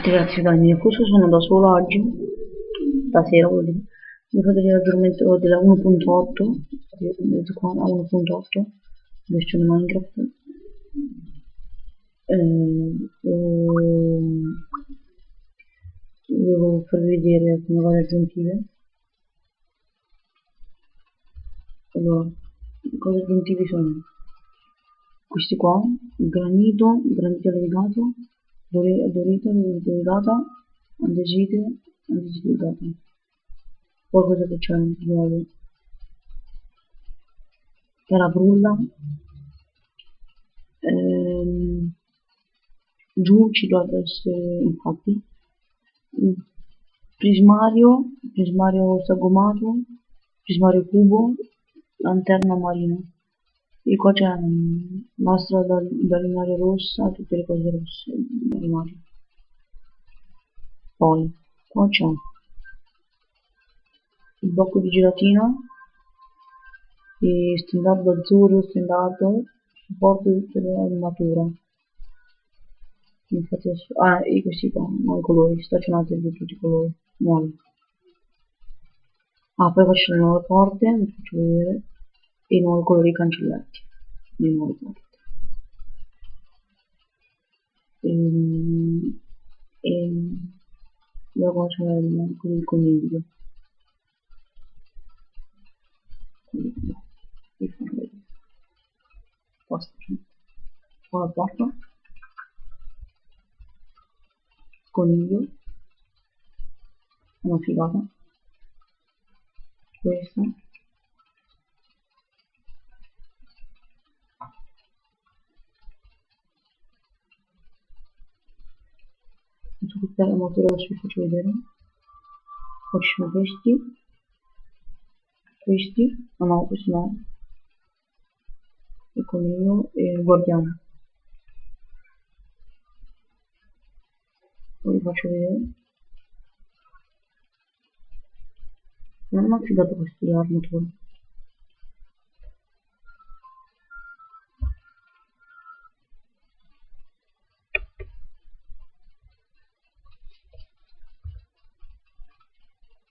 Ragazzi, dai, mi accuso sono da sola oggi, stasera vuol dire. Mi fate l'aggiornamento della 1.8, vedete qua la 1.8, versione Minecraft. Devo farvi vedere come va le aggiuntive. Allora, le cose aggiuntive sono questi qua, granito legato, dorita legata, andesite legata. Poi cosa che c'è di nuovo? Terra brulla, giù ci dovrebbe essere infatti prismario sagomato, prismario cubo, lanterna marina. E qua c'è lastra da limaria rossa, tutte le cose rosse da limaria. Poi qua c'è il blocco di gelatina, e standard azzurro, standard, supporto di tutte le armature. Infatti e questi qua, nuovi colori, stagionati di tutti i colori, nuovi. Poi qua ci sono le nuove porte, vi faccio vedere, e i nuovi colori cancellati, le nuove porte. E qua c'è il coniglio. Qua la porta, coniglio, una figata, questa, questo qui è il motore, adesso vi faccio vedere. Poi ci sono questi, no, questi no, il coniglio e il guardiano. Poi vi faccio vedere. Non ho affidato questi armature.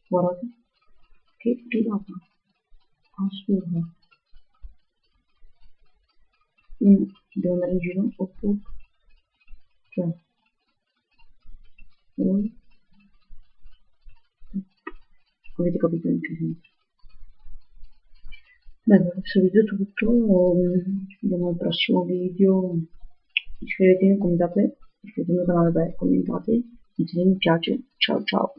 Guardate, che figata, assurda. Uno deve andare in giro, oppure, cioè, voi, avete capito in che senso. Beh, per questo video è tutto, ci vediamo al prossimo video, iscrivetevi, commentate, iscrivetevi al canale, commentate, mettete mi piace, ciao ciao.